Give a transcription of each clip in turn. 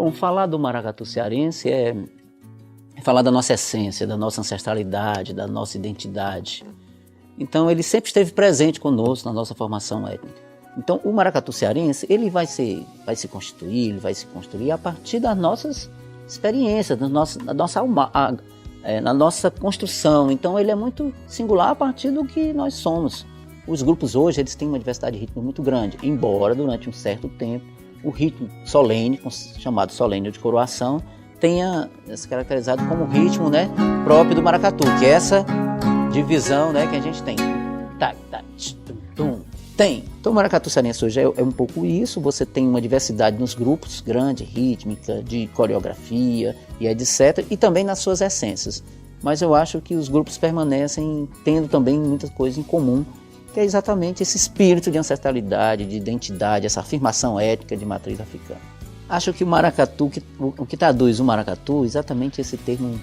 Bom, falar do maracatu cearense é falar da nossa essência, da nossa ancestralidade, da nossa identidade. Então ele sempre esteve presente conosco na nossa formação étnica. Então o maracatu cearense ele vai se constituir, ele vai se construir a partir das nossas experiências, da nossa construção. Então ele é muito singular a partir do que nós somos. Os grupos hoje eles têm uma diversidade de ritmo muito grande, embora durante um certo tempo o ritmo solene, chamado solene de coroação, tenha se caracterizado como o ritmo, né, próprio do maracatu, que é essa divisão, né, que a gente tem. Tem. Então o maracatu cearense hoje é um pouco isso, você tem uma diversidade nos grupos, grande, rítmica, de coreografia e etc. E também nas suas essências. Mas eu acho que os grupos permanecem tendo também muitas coisas em comum, que é exatamente esse espírito de ancestralidade, de identidade, essa afirmação étnica de matriz africana. Acho que o maracatu, o que traduz o maracatu, é exatamente esse termo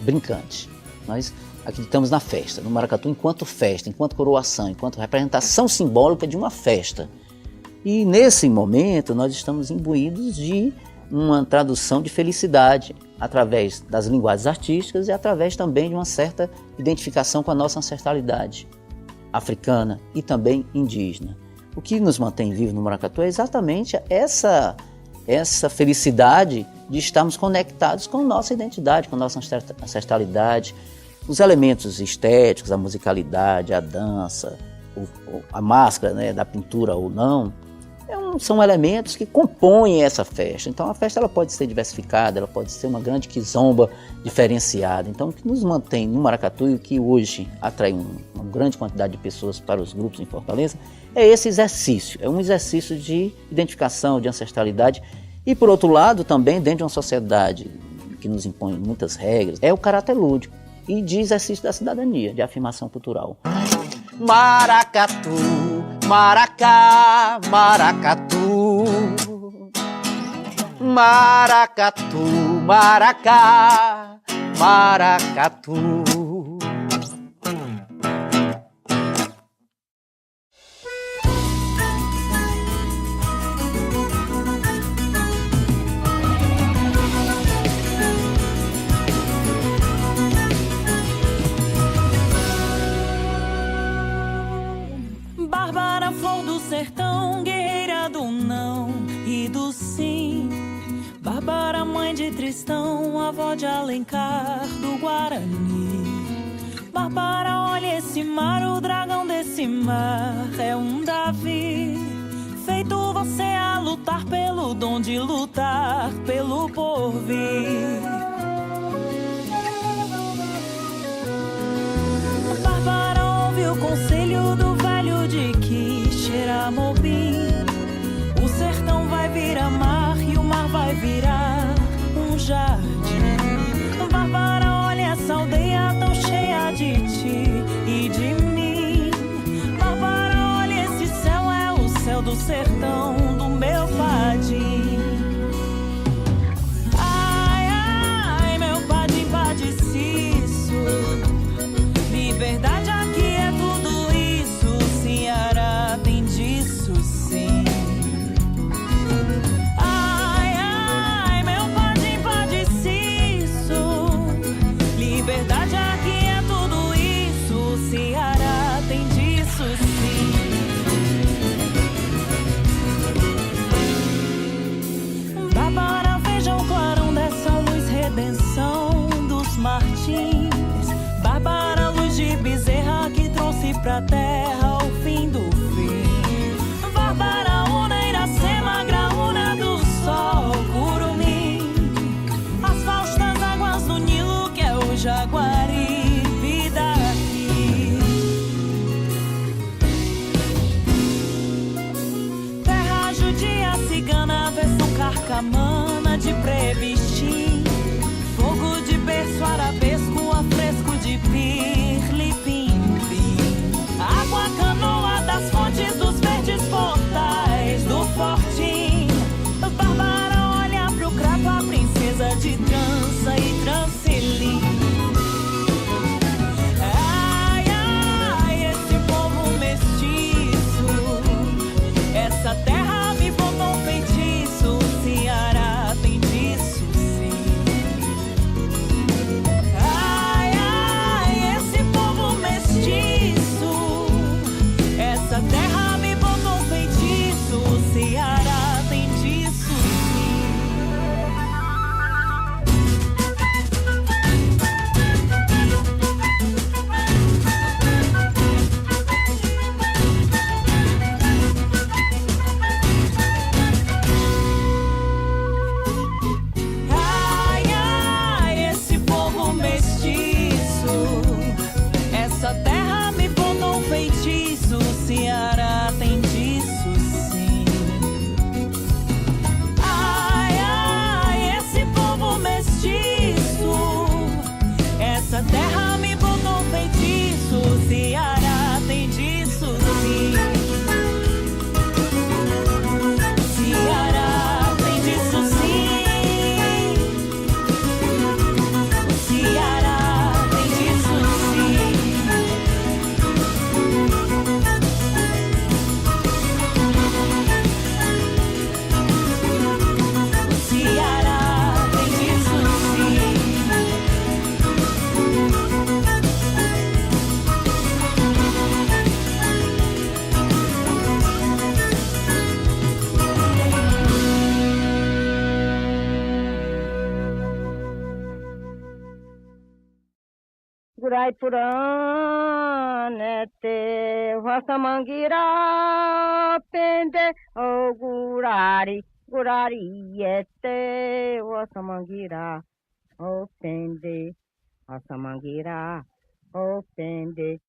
brincante. Nós acreditamos na festa, no maracatu enquanto festa, enquanto coroação, enquanto representação simbólica de uma festa. E nesse momento nós estamos imbuídos de uma tradução de felicidade através das linguagens artísticas e através também de uma certa identificação com a nossa ancestralidade africana e também indígena. O que nos mantém vivos no maracatu é exatamente essa felicidade de estarmos conectados com nossa identidade, com nossa ancestralidade, os elementos estéticos, a musicalidade, a dança, a máscara, né, da pintura ou não, são elementos que compõem essa festa. Então a festa ela pode ser diversificada, ela pode ser uma grande kizomba diferenciada. Então o que nos mantém no maracatu e o que hoje atrai uma grande quantidade de pessoas para os grupos em Fortaleza é esse exercício, é um exercício de identificação, de ancestralidade e por outro lado também dentro de uma sociedade que nos impõe muitas regras, é o caráter lúdico e de exercício da cidadania, de afirmação cultural. Maracatu, maracá, maracatu, maracatu, maracá, maracatu. Bárbara, flor do sertão, guerreira do não e do sim. Bárbara, mãe de Tristão, avó de Alencar, do Guarani. Bárbara, olha esse mar, o dragão desse mar é um Davi. Feito você a lutar pelo dom de lutar pelo porvir. Bárbara ouve o conselho do velho de Quixeramobim. O sertão vai virar mar e o mar vai virar um jardim. Bárbara, olha essa aldeia tão cheia de ti e de mim. Bárbara, olha esse céu, é o céu do sertão do meu padim. Ai, ai, meu padim padeciço. Liberdade aqui é tudo isso, Ceará tem disso sim. Ai, ai, meu padim padeciço. Liberdade aqui é tudo isso, Ceará tem disso sim. Bárbara, veja o clarão dessa luz, redenção dos Martins. Bárbara, luz de Bezerra que trouxe pra terra o fim do fim. Bárbara, Una, Iracema, Graúna do sol, Curumim. As faustas águas do Nilo que é o Jaguari, vida aqui. Terra judia, cigana, versão carcamana de Previstim. Fogo de berço arabesco, afresco de pirlipim-pim. Água canoa das fontes dos verdes portais do Fortim. Bárbara, olha pro crato, a princesa de trança e trancelim. Ai, ai, esse povo mestiço, essa terra me botou um feitiço, Ceará Guraipurana Vasamangira Pende O Gurari Gurariete Vasamangira O Pende Vasamangira O Pende.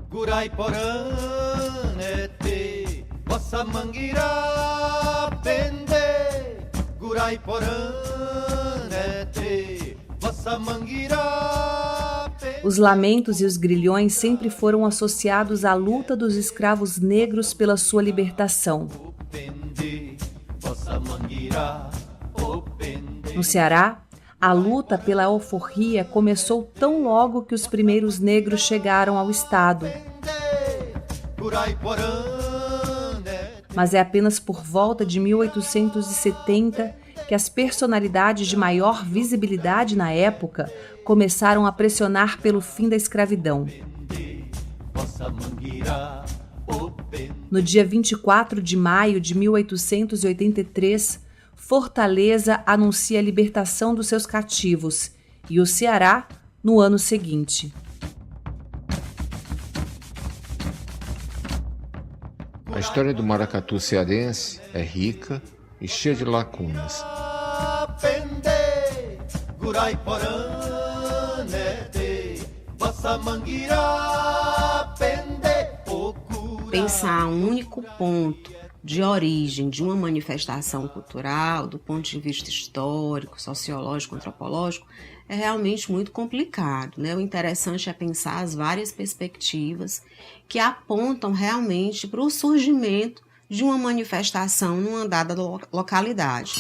Guraiporanete, Vasamangira pende. Guraiporanete, Vasamangira pende. Os lamentos e os grilhões sempre foram associados à luta dos escravos negros pela sua libertação. No Ceará, a luta pela alforria começou tão logo que os primeiros negros chegaram ao estado. Mas é apenas por volta de 1870 que as personalidades de maior visibilidade na época começaram a pressionar pelo fim da escravidão. No dia 24 de maio de 1883, Fortaleza anuncia a libertação dos seus cativos e o Ceará no ano seguinte. A história do maracatu cearense é rica e cheia de lacunas. Pensar um único ponto de origem de uma manifestação cultural, do ponto de vista histórico, sociológico, antropológico, é realmente muito complicado, né? O interessante é pensar as várias perspectivas que apontam realmente para o surgimento de uma manifestação numa dada localidade.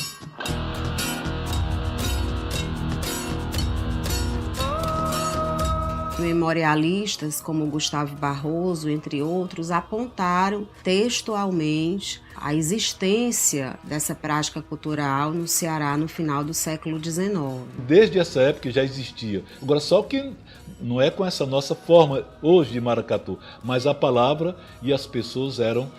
Memorialistas como Gustavo Barroso, entre outros, apontaram textualmente a existência dessa prática cultural no Ceará no final do século XIX. Desde essa época já existia. Agora, só que não é com essa nossa forma hoje de maracatu, mas a palavra e as pessoas eram,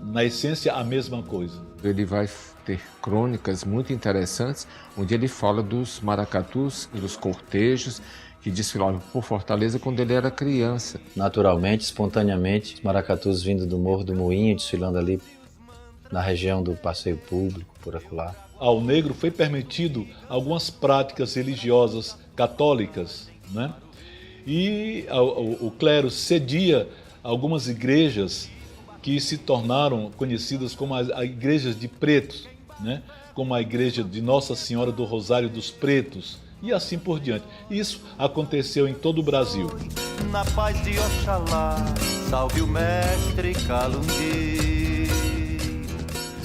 na essência, a mesma coisa. Ele vai ter crônicas muito interessantes, onde ele fala dos maracatus e dos cortejos que desfilavam por Fortaleza quando ele era criança. Naturalmente, espontaneamente, os maracatus vindo do Morro do Moinho, desfilando ali na região do passeio público, por acolá. Ao negro foi permitido algumas práticas religiosas católicas, né? E o clero cedia algumas igrejas que se tornaram conhecidas como as igrejas de pretos, né? Como a igreja de Nossa Senhora do Rosário dos Pretos, e assim por diante. Isso aconteceu em todo o Brasil. Na paz de Oxalá, salve o mestre Calunguê.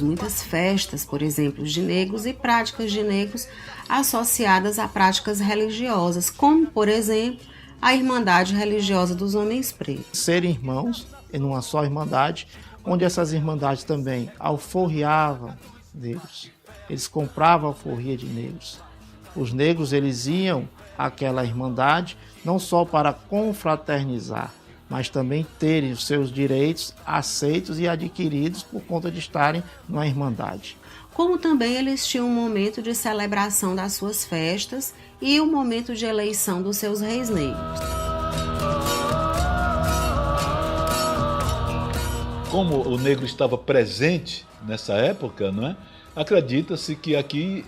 Muitas festas, por exemplo, de negros e práticas de negros associadas a práticas religiosas, como, por exemplo, a Irmandade Religiosa dos Homens Pretos. Serem irmãos em uma só irmandade, onde essas irmandades também alforriavam negros. Eles compravam alforria de negros. Os negros, eles iam àquela irmandade não só para confraternizar, mas também terem os seus direitos aceitos e adquiridos por conta de estarem numa irmandade. Como também eles tinham um momento de celebração das suas festas e um momento de eleição dos seus reis negros. Como o negro estava presente nessa época, não é? Acredita-se que aqui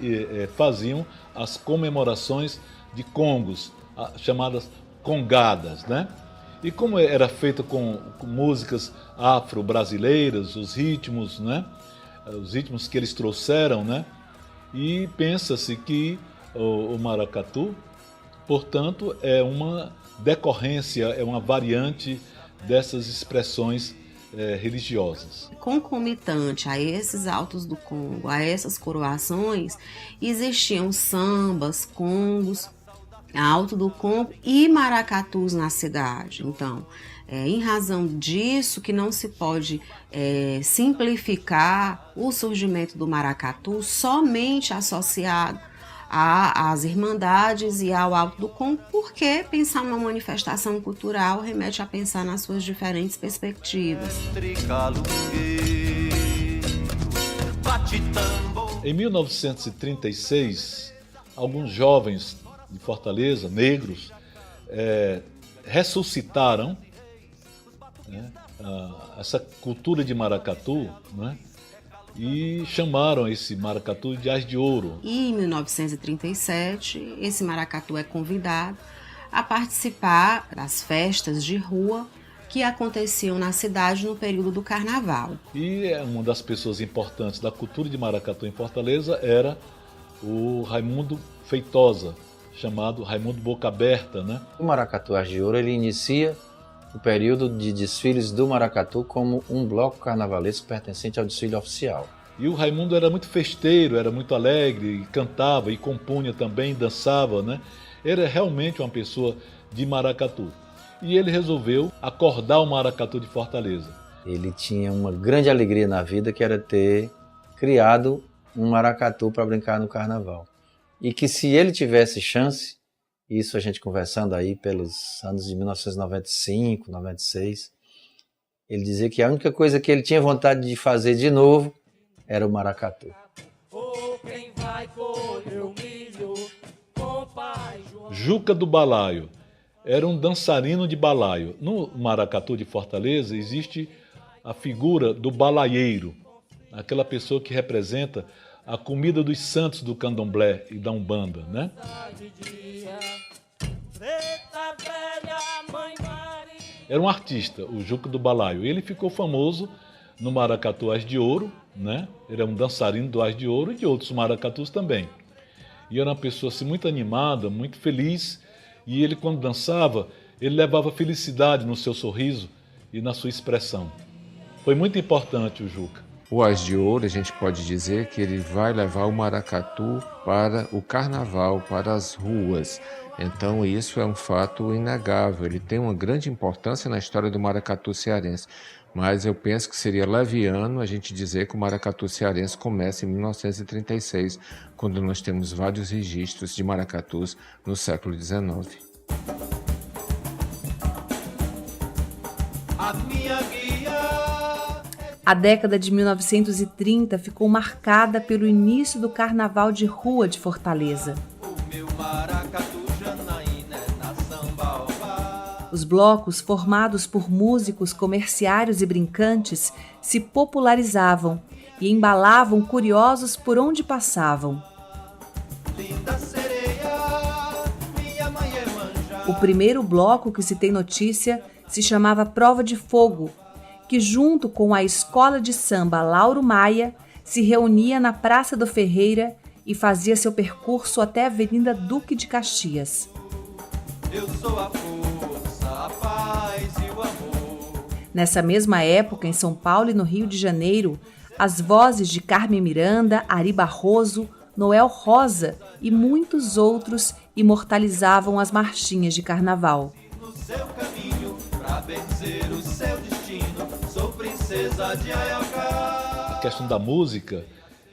faziam as comemorações de congos, chamadas congadas, né? E como era feito com músicas afro-brasileiras, os ritmos, né? Os ritmos que eles trouxeram, né? E pensa-se que o maracatu, portanto, é uma decorrência, é uma variante dessas expressões religiosas. Concomitante a esses autos do Congo, a essas coroações, existiam sambas, congos, alto do Congo e maracatus na cidade. Então, em razão disso que não se pode simplificar o surgimento do maracatu somente associado às irmandades e ao Alto do Congo, porque pensar numa manifestação cultural remete a pensar nas suas diferentes perspectivas. Em 1936, alguns jovens de Fortaleza, negros, ressuscitaram, né, essa cultura de maracatu, né, e chamaram esse maracatu de Ás de Ouro. E em 1937, esse maracatu é convidado a participar das festas de rua que aconteciam na cidade no período do Carnaval. E uma das pessoas importantes da cultura de maracatu em Fortaleza era o Raimundo Feitosa, chamado Raimundo Boca Aberta, né? O Maracatu Ás de Ouro, ele inicia o período de desfiles do maracatu como um bloco carnavalesco pertencente ao desfile oficial. E o Raimundo era muito festeiro, era muito alegre, e cantava e compunha também, dançava, né? Era realmente uma pessoa de maracatu. E ele resolveu acordar o maracatu de Fortaleza. Ele tinha uma grande alegria na vida, que era ter criado um maracatu para brincar no carnaval. E que se ele tivesse chance, isso a gente conversando aí pelos anos de 1995, 96, ele dizia que a única coisa que ele tinha vontade de fazer de novo era o maracatu. Juca do Balaio era um dançarino de balaio. No maracatu de Fortaleza existe a figura do balaieiro, aquela pessoa que representa a comida dos santos do candomblé e da umbanda, né? Era um artista, o Juca do Balaio. Ele ficou famoso no maracatu Ás de Ouro, né? Ele é um dançarino do Ás de Ouro e de outros maracatus também. E era uma pessoa assim, muito animada, muito feliz. E ele, quando dançava, ele levava felicidade no seu sorriso e na sua expressão. Foi muito importante o Juca. O Ás de Ouro, a gente pode dizer que ele vai levar o maracatu para o carnaval, para as ruas. Então isso é um fato inegável. Ele tem uma grande importância na história do maracatu cearense. Mas eu penso que seria leviano a gente dizer que o maracatu cearense começa em 1936, quando nós temos vários registros de maracatus no século XIX. A década de 1930 ficou marcada pelo início do Carnaval de Rua de Fortaleza. Os blocos, formados por músicos, comerciários e brincantes, se popularizavam e embalavam curiosos por onde passavam. O primeiro bloco que se tem notícia se chamava Prova de Fogo, que junto com a escola de samba Lauro Maia se reunia na Praça do Ferreira e fazia seu percurso até a Avenida Duque de Caxias. Eu sou a força, a paz e o amor. Nessa mesma época, em São Paulo e no Rio de Janeiro, as vozes de Carmen Miranda, Ari Barroso, Noel Rosa e muitos outros imortalizavam as marchinhas de carnaval. No seu caminho, pra vencer o seu destino, sou princesa de Ayacá. A questão da música,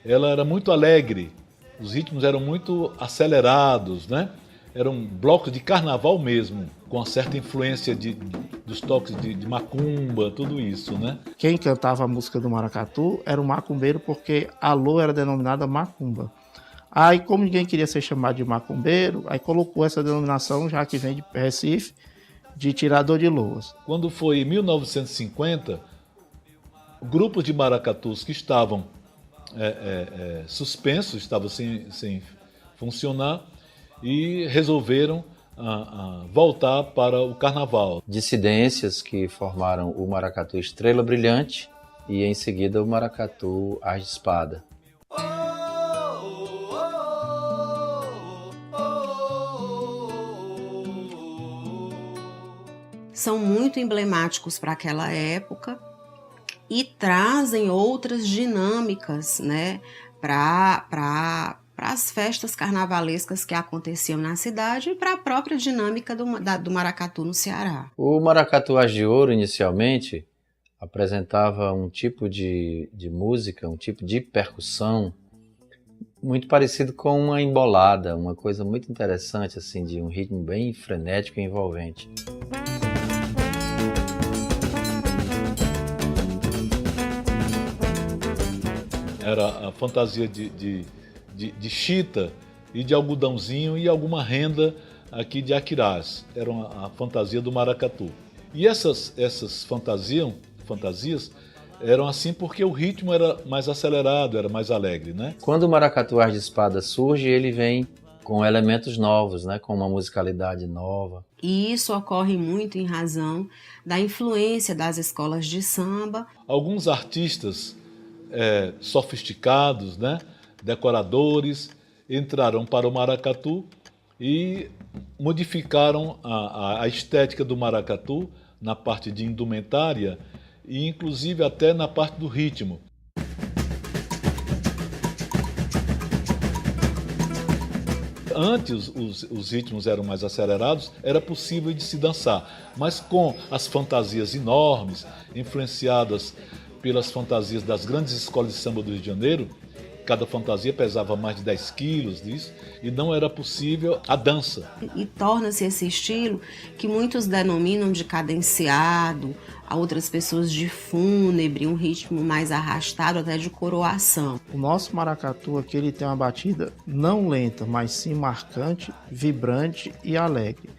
ela era muito alegre, os ritmos eram muito acelerados, né? Eram blocos de carnaval mesmo, com uma certa influência dos toques de macumba, tudo isso, né? Quem cantava a música do maracatu era o macumbeiro, porque a lua era denominada macumba. Aí, como ninguém queria ser chamado de macumbeiro, aí colocou essa denominação, já que vem de Recife, de tirador de luas. Quando foi em 1950, grupos de maracatus que estavam suspensos, estavam sem funcionar, e resolveram voltar para o carnaval. Dissidências que formaram o maracatu Estrela Brilhante e em seguida o maracatu Ás de Espada. São muito emblemáticos para aquela época e trazem outras dinâmicas, né, para as festas carnavalescas que aconteciam na cidade e para a própria dinâmica do maracatu no Ceará. O maracatu Ás de Ouro, inicialmente, apresentava um tipo de música, um tipo de percussão muito parecido com uma embolada, uma coisa muito interessante, assim, de um ritmo bem frenético e envolvente. Era a fantasia de chita e de algodãozinho e alguma renda aqui de Aquirás. Era a fantasia do maracatu. E essas fantasias eram assim porque o ritmo era mais acelerado, era mais alegre, né? Quando o Maracatu Ars de Espada surge, ele vem com elementos novos, né? Com uma musicalidade nova. E isso ocorre muito em razão da influência das escolas de samba. Alguns artistas sofisticados, né? Decoradores, entraram para o maracatu e modificaram a estética do maracatu na parte de indumentária e inclusive até na parte do ritmo. Antes os ritmos eram mais acelerados, era possível de se dançar, mas com as fantasias enormes, influenciadas pelas fantasias das grandes escolas de samba do Rio de Janeiro, cada fantasia pesava mais de 10 quilos disso, e não era possível a dança. E torna-se esse estilo que muitos denominam de cadenciado, a outras pessoas de fúnebre, um ritmo mais arrastado, até de coroação. O nosso maracatu aqui ele tem uma batida não lenta, mas sim marcante, vibrante e alegre.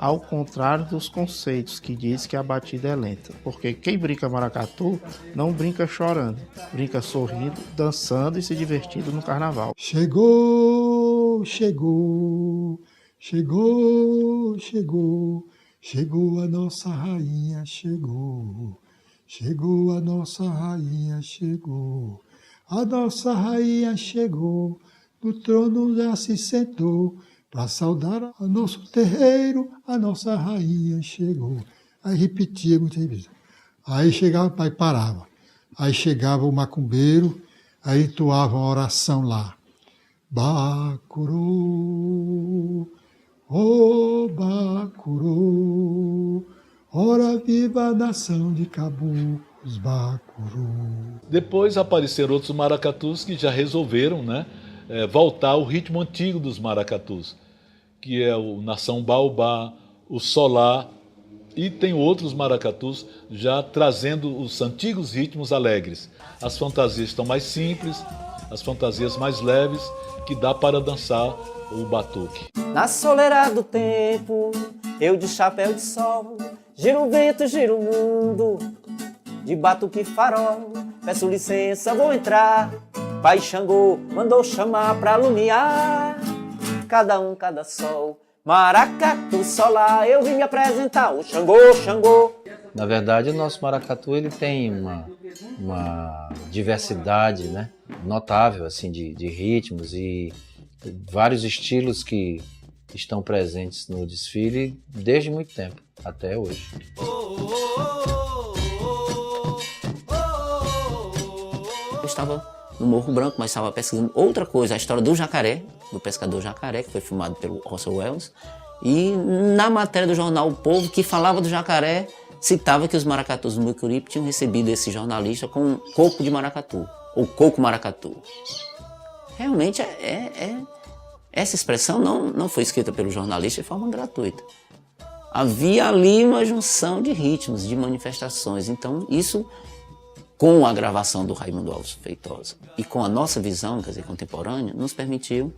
Ao contrário dos conceitos que diz que a batida é lenta. Porque quem brinca maracatu não brinca chorando, brinca sorrindo, dançando e se divertindo no carnaval. Chegou, chegou, chegou, chegou, chegou a nossa rainha, chegou, chegou a nossa rainha, chegou, a nossa rainha chegou, no trono já se sentou. Para saudar o nosso terreiro, a nossa rainha chegou. Aí repetia muitas vezes. Aí chegava, aí parava. Aí chegava o macumbeiro, aí entoava uma oração lá. Bacurô, ô Bacurô, ora viva a nação de caboclos, Bacurô. Depois apareceram outros maracatus que já resolveram, né? Voltar ao ritmo antigo dos maracatus, que é o Nação Baobá, o Solá, e tem outros maracatus já trazendo os antigos ritmos alegres. As fantasias estão mais simples, as fantasias mais leves, que dá para dançar o batuque. Na soleira do tempo, eu de chapéu de sol, giro o vento, giro o mundo, de batuque farol, peço licença, vou entrar. Pai Xangô mandou chamar pra alumiar, cada um, cada sol, maracatu, solá, eu vim me apresentar, o Xangô, Xangô. Na verdade, o nosso maracatu ele tem uma diversidade, né, notável assim, de ritmos e vários estilos que estão presentes no desfile desde muito tempo, até hoje. Eu estava no Morro Branco, mas estava pesquisando outra coisa, a história do jacaré, do pescador jacaré, que foi filmado pelo Orson Welles, e na matéria do jornal O Povo, que falava do jacaré, citava que os maracatus do Mucuripe tinham recebido esse jornalista com coco de maracatu, ou coco maracatu. Realmente, essa expressão não foi escrita pelo jornalista de forma gratuita. Havia ali uma junção de ritmos, de manifestações, então isso, com a gravação do Raimundo Alves Feitosa e com a nossa visão, quer dizer, contemporânea, nos permitiu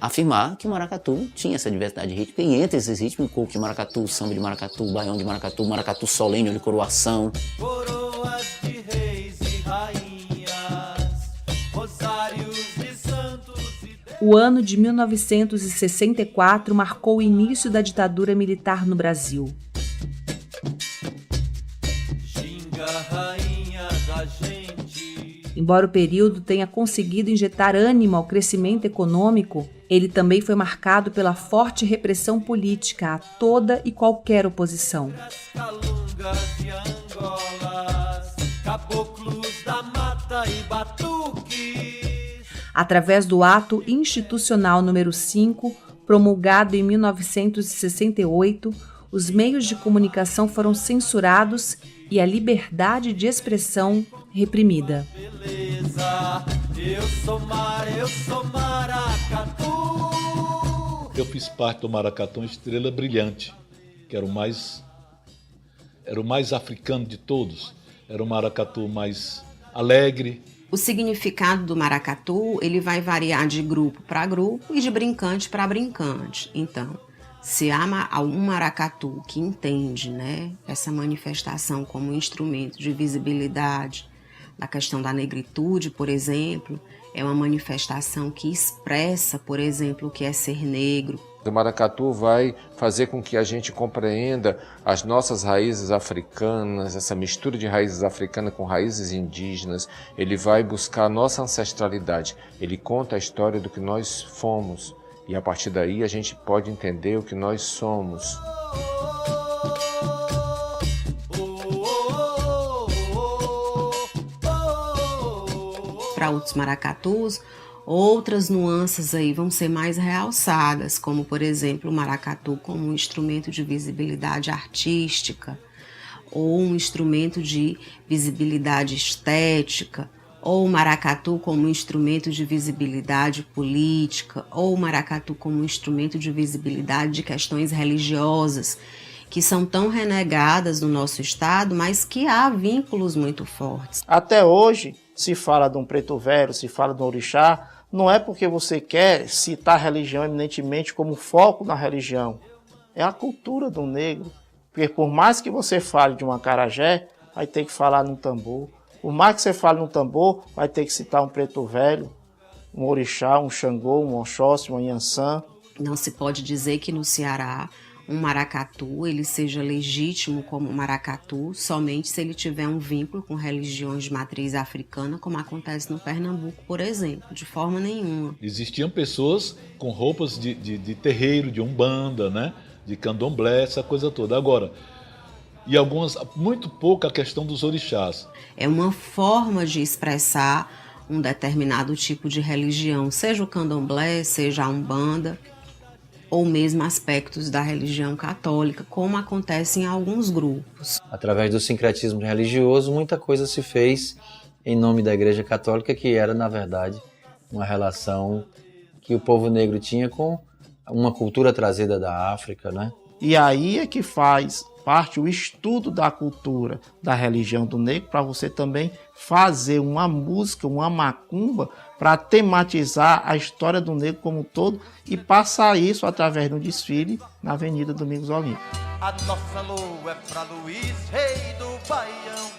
afirmar que o maracatu tinha essa diversidade de ritmo, e entre esses ritmos, o coco de maracatu, o samba de maracatu, o baião de maracatu, o maracatu solene de coroação. Coroas de reis e rainhas, rosários de santos e... O ano de 1964 marcou o início da ditadura militar no Brasil. Embora o período tenha conseguido injetar ânimo ao crescimento econômico, ele também foi marcado pela forte repressão política a toda e qualquer oposição. Através do Ato Institucional número 5, promulgado em 1968, os meios de comunicação foram censurados e a liberdade de expressão reprimida. Beleza, Eu sou maracatu. Eu fiz parte do Maracatu Estrela Brilhante, que era o mais africano de todos. Era o maracatu mais alegre. O significado do maracatu, ele vai variar de grupo para grupo e de brincante para brincante. Então, se há um maracatu que entende, né, essa manifestação como um instrumento de visibilidade, na questão da negritude, por exemplo, é uma manifestação que expressa, por exemplo, o que é ser negro. O maracatu vai fazer com que a gente compreenda as nossas raízes africanas, essa mistura de raízes africanas com raízes indígenas. Ele vai buscar a nossa ancestralidade. Ele conta a história do que nós fomos. E a partir daí a gente pode entender o que nós somos. Para outros maracatus, outras nuances aí vão ser mais realçadas, como, por exemplo, o maracatu como um instrumento de visibilidade artística, ou um instrumento de visibilidade estética, ou o maracatu como um instrumento de visibilidade política, ou o maracatu como um instrumento de visibilidade de questões religiosas, que são tão renegadas no nosso estado, mas que há vínculos muito fortes. Até hoje, se fala de um preto velho, se fala de um orixá, não é porque você quer citar a religião eminentemente como foco na religião. É a cultura do negro. Porque por mais que você fale de um acarajé, vai ter que falar num tambor. Por mais que você fale num tambor, vai ter que citar um preto velho, um orixá, um xangô, um oxóssi, um Yansan. Não se pode dizer que no Ceará um maracatu ele seja legítimo como maracatu somente se ele tiver um vínculo com religiões de matriz africana, como acontece no Pernambuco, por exemplo, de forma nenhuma. Existiam pessoas com roupas de terreiro, de umbanda, né? De candomblé, essa coisa toda. Agora, e algumas, muito pouco a questão dos orixás. É uma forma de expressar um determinado tipo de religião, seja o candomblé, seja a umbanda, ou mesmo aspectos da religião católica, como acontece em alguns grupos. Através do sincretismo religioso, muita coisa se fez em nome da Igreja Católica, que era, na verdade, uma relação que o povo negro tinha com uma cultura trazida da África, né? E aí é que faz parte o estudo da cultura da religião do negro, para você também fazer uma música, uma macumba, para tematizar a história do negro como um todo e passar isso através de um desfile na Avenida Domingos Olímpicos. A nossa lua é pra Luiz, rei do Baião.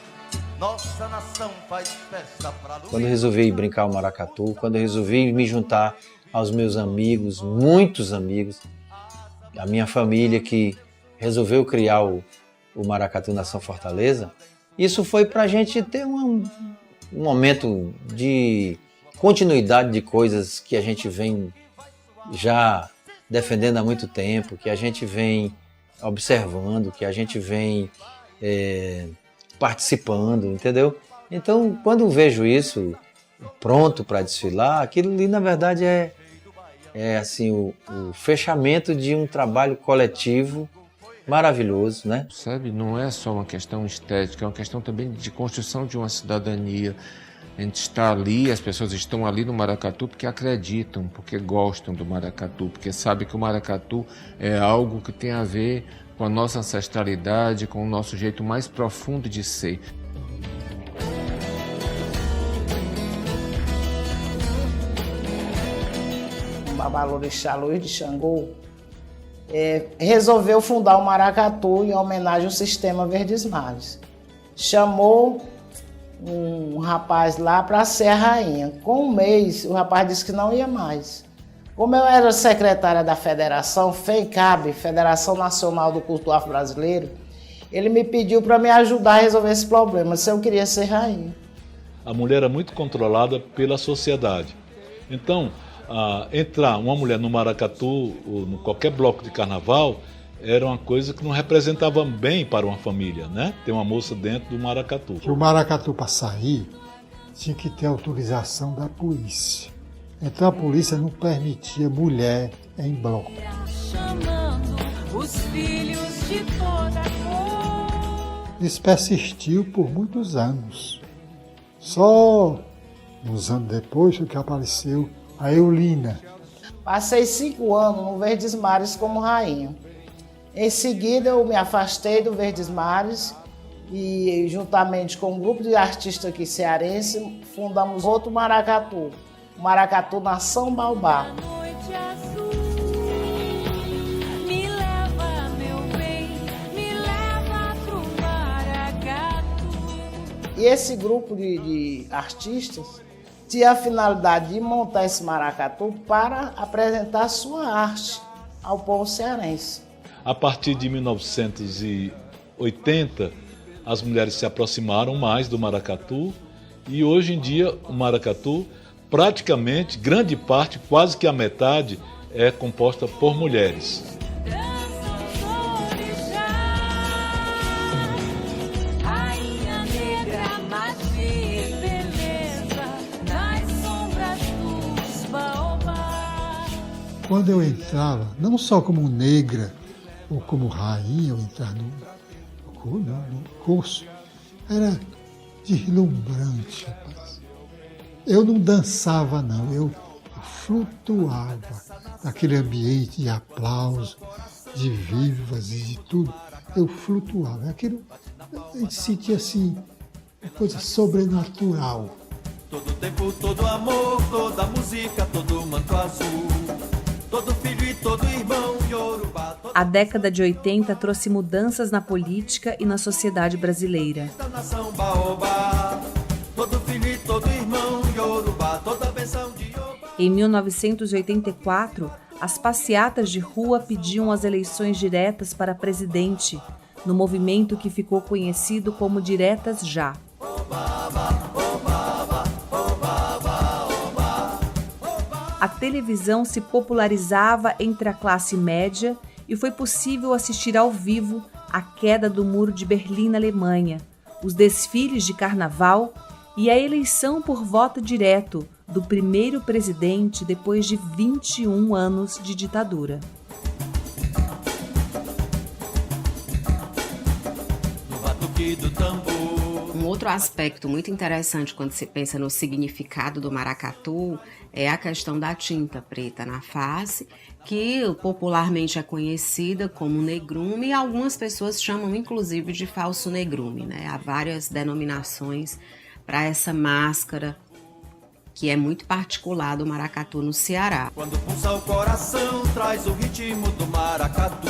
Nossa nação faz festa pra Luiz. Quando eu resolvi brincar o maracatu, quando eu resolvi me juntar aos meus amigos, muitos amigos, a minha família que resolveu criar o Maracatu Nação Fortaleza, isso foi para a gente ter um momento de continuidade de coisas que a gente vem já defendendo há muito tempo, que a gente vem observando, que a gente vem participando, entendeu? Então, quando eu vejo isso pronto para desfilar, aquilo ali, na verdade, é assim, o fechamento de um trabalho coletivo maravilhoso, né? Sabe, não é só uma questão estética, é uma questão também de construção de uma cidadania. A gente está ali, as pessoas estão ali no maracatu porque acreditam, porque gostam do maracatu, porque sabem que o maracatu é algo que tem a ver com a nossa ancestralidade, com o nosso jeito mais profundo de ser. O Babalorixá Luiz de Xangô resolveu fundar o maracatu em homenagem ao sistema Verdes Mares. Chamou um rapaz lá para ser a rainha. Com um mês, o rapaz disse que não ia mais. Como eu era secretária da federação, FEICAB, Federação Nacional do Culto Afro-Brasileiro, ele me pediu para me ajudar a resolver esse problema, se eu queria ser rainha. A mulher era muito controlada pela sociedade. Então, entrar uma mulher no maracatu, ou em qualquer bloco de carnaval, era uma coisa que não representava bem para uma família, né? Ter uma moça dentro do maracatu. O maracatu, para sair, tinha que ter autorização da polícia. Então a polícia não permitia mulher em bloco. Isso persistiu por muitos anos. Só Uns anos depois que apareceu a Eulina. Passei 5 anos no Verdes Mares como rainha. Em seguida, eu me afastei do Verdes Mares e, juntamente com um grupo de artistas aqui cearenses, fundamos outro maracatu, o Maracatu Nação Baobá. E esse grupo de artistas tinha a finalidade de montar esse maracatu para apresentar sua arte ao povo cearense. A partir de 1980, as mulheres se aproximaram mais do maracatu e hoje em dia o maracatu, praticamente, grande parte, quase que a metade, é composta por mulheres. Quando eu entrava, não só como negra ou como rainha, eu entrava no curso, era deslumbrante, rapaz. Eu não dançava, não, eu flutuava naquele ambiente de aplauso, de vivas e de tudo. Eu flutuava. Aquilo, a gente sentia assim, uma coisa sobrenatural. Todo tempo, todo amor, toda música, todo manto azul. Todo filho e todo irmão, Yorubá. A década de 80 trouxe mudanças na política e na sociedade brasileira. Nação Baobá. Todo filho e todo irmão, Yorubá. Toda benção de Yorubá. Em 1984, as passeatas de rua pediam as eleições diretas para presidente, no movimento que ficou conhecido como Diretas Já. A televisão se popularizava entre a classe média e foi possível assistir ao vivo a queda do Muro de Berlim na Alemanha, os desfiles de carnaval e a eleição por voto direto do primeiro presidente depois de 21 anos de ditadura. Um outro aspecto muito interessante quando se pensa no significado do maracatu é a questão da tinta preta na face, que popularmente é conhecida como negrume e algumas pessoas chamam inclusive de falso negrume, né? Há várias denominações para essa máscara que é muito particular do maracatu no Ceará. Quando pulsa o coração, traz o ritmo do maracatu.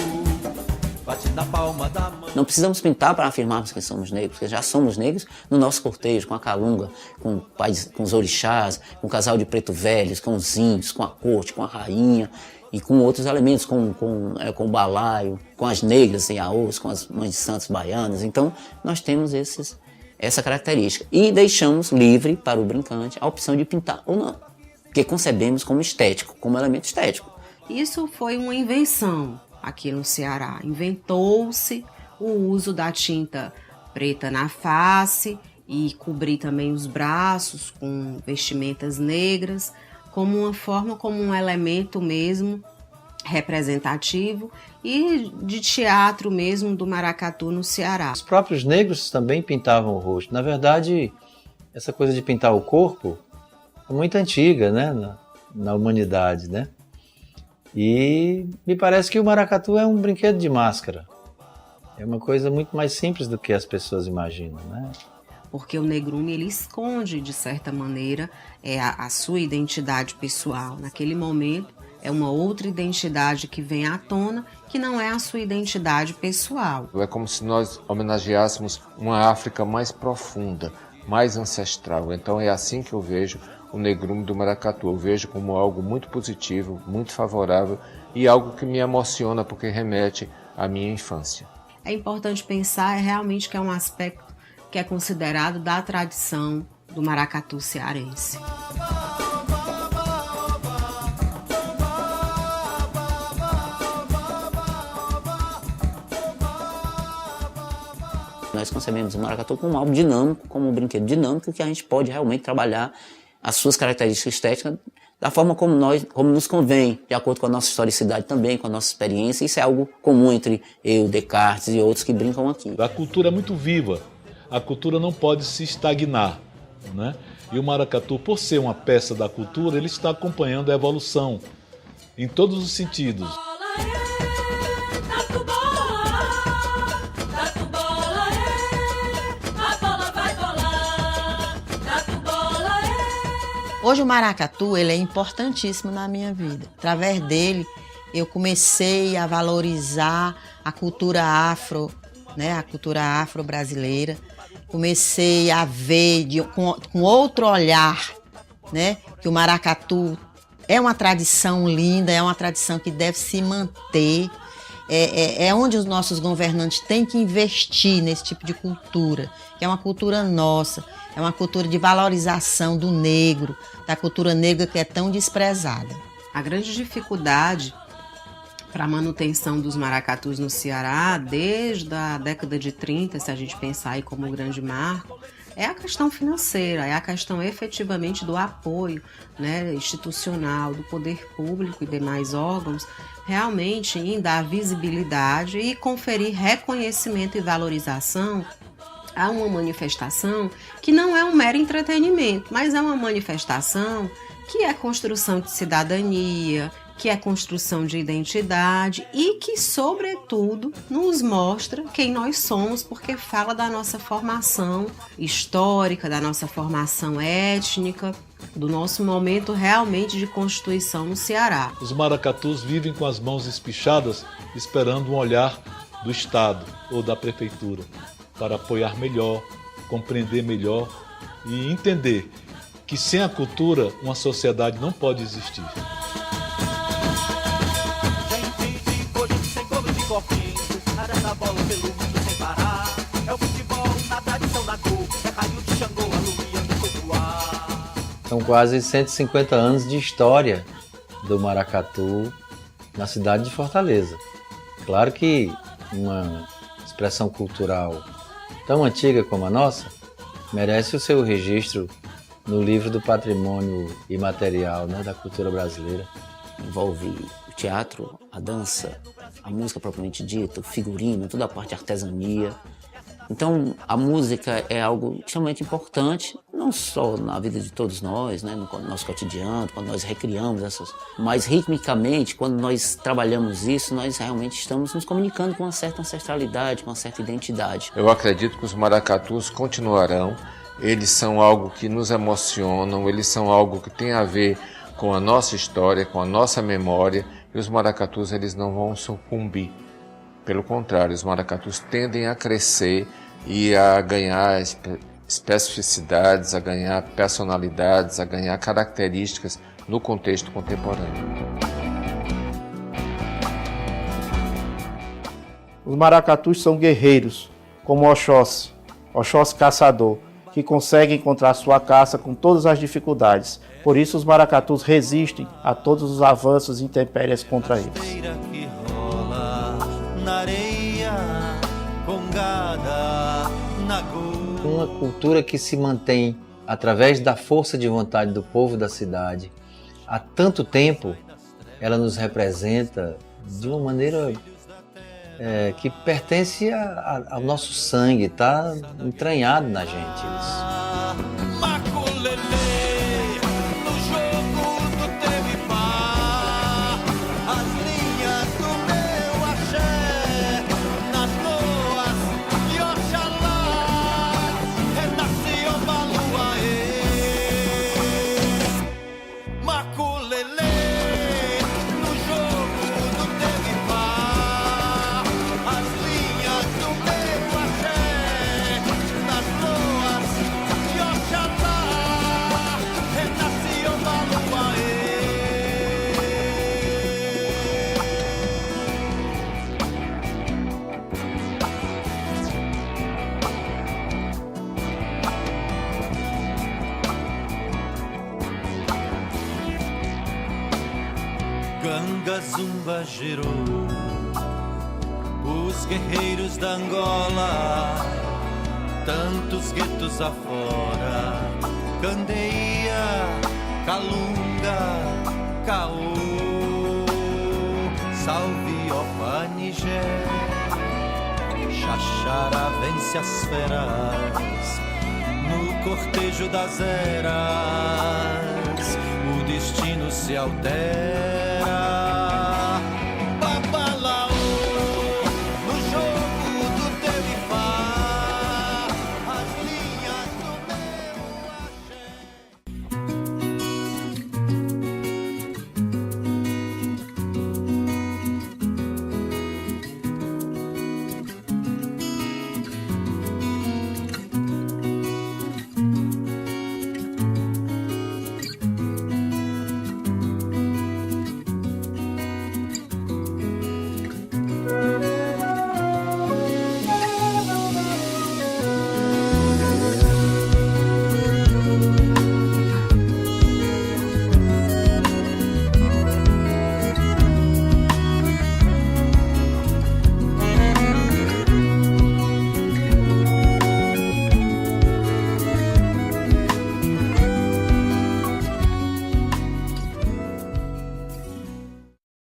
Bate na palma da mão. Não precisamos pintar para afirmarmos que somos negros, porque já somos negros no nosso cortejo, com a calunga, com os orixás, com o casal de preto velhos, com os índios, com a corte, com a rainha e com outros elementos, com o balaio, com as negras em Iaôs, com as mães de santos baianas. Então, nós temos essa característica. E deixamos livre para o brincante a opção de pintar ou não, porque concebemos como estético, como elemento estético. Isso foi uma invenção aqui no Ceará. Inventou-se o uso da tinta preta na face e cobrir também os braços com vestimentas negras, como uma forma, como um elemento mesmo representativo e de teatro mesmo do maracatu no Ceará. Os próprios negros também pintavam o rosto. Na verdade, essa coisa de pintar o corpo é muito antiga, né, na humanidade, né? E me parece que o maracatu é um brinquedo de máscara. É uma coisa muito mais simples do que as pessoas imaginam, né? Porque o negrume, ele esconde, de certa maneira, a sua identidade pessoal. Naquele momento, é uma outra identidade que vem à tona, que não é a sua identidade pessoal. É como se nós homenageássemos uma África mais profunda, mais ancestral. Então é assim que eu vejo o negrume do maracatu. Eu vejo como algo muito positivo, muito favorável e algo que me emociona porque remete à minha infância. É importante pensar realmente que é um aspecto que é considerado da tradição do maracatu cearense. Nós concebemos o maracatu como algo dinâmico, como um brinquedo dinâmico que a gente pode realmente trabalhar as suas características estéticas da forma como nos convém, de acordo com a nossa historicidade também, com a nossa experiência. Isso é algo comum entre eu, Descartes e outros que brincam aqui. A cultura é muito viva. A cultura não pode se estagnar, né? E o maracatu, por ser uma peça da cultura, ele está acompanhando a evolução em todos os sentidos. Hoje o maracatu ele é importantíssimo na minha vida. Através dele eu comecei a valorizar a cultura afro, né, a cultura afro-brasileira. Comecei a ver com outro olhar, né, que o maracatu é uma tradição linda, é uma tradição que deve se manter. É onde os nossos governantes têm que investir nesse tipo de cultura, que é uma cultura nossa, é uma cultura de valorização do negro, da cultura negra que é tão desprezada. A grande dificuldade para a manutenção dos maracatus no Ceará, desde a década de 30, se a gente pensar aí como um grande marco, é a questão financeira, é a questão efetivamente do apoio, né, institucional, do poder público e demais órgãos, realmente em dar visibilidade e conferir reconhecimento e valorização a uma manifestação que não é um mero entretenimento, mas é uma manifestação que é construção de cidadania, que é construção de identidade e que, sobretudo, nos mostra quem nós somos, porque fala da nossa formação histórica, da nossa formação étnica, do nosso momento realmente de constituição no Ceará. Os maracatus vivem com as mãos espichadas, esperando um olhar do Estado ou da Prefeitura para apoiar melhor, compreender melhor e entender que sem a cultura uma sociedade não pode existir. São quase 150 anos de história do maracatu na cidade de Fortaleza. Claro que uma expressão cultural tão antiga como a nossa merece o seu registro no livro do patrimônio imaterial, né, da cultura brasileira. Envolve o teatro, a dança, a música propriamente dita, o figurino, toda a parte de artesania. Então, a música é algo extremamente importante, não só na vida de todos nós, né, no nosso cotidiano, quando nós recriamos essas, mas ritmicamente, quando nós trabalhamos isso, nós realmente estamos nos comunicando com uma certa ancestralidade, com uma certa identidade. Eu acredito que os maracatus continuarão, eles são algo que nos emocionam, eles são algo que tem a ver com a nossa história, com a nossa memória, e os maracatus eles não vão sucumbir. Pelo contrário, os maracatus tendem a crescer e a ganhar especificidades, a ganhar personalidades, a ganhar características no contexto contemporâneo. Os maracatus são guerreiros, como Oxóssi caçador, que consegue encontrar sua caça com todas as dificuldades. Por isso os maracatus resistem a todos os avanços e intempéries contra eles. Uma cultura que se mantém através da força de vontade do povo da cidade. Há tanto tempo, ela nos representa de uma maneira que pertence ao nosso sangue, está entranhado na gente isso. Ganga Zumba gerou os guerreiros da Angola, tantos guetos afora, Candeia, Calunga, Caô, salve Opa Nigé, Xaxara vence as feras, no cortejo relógio das eras, o destino se altera.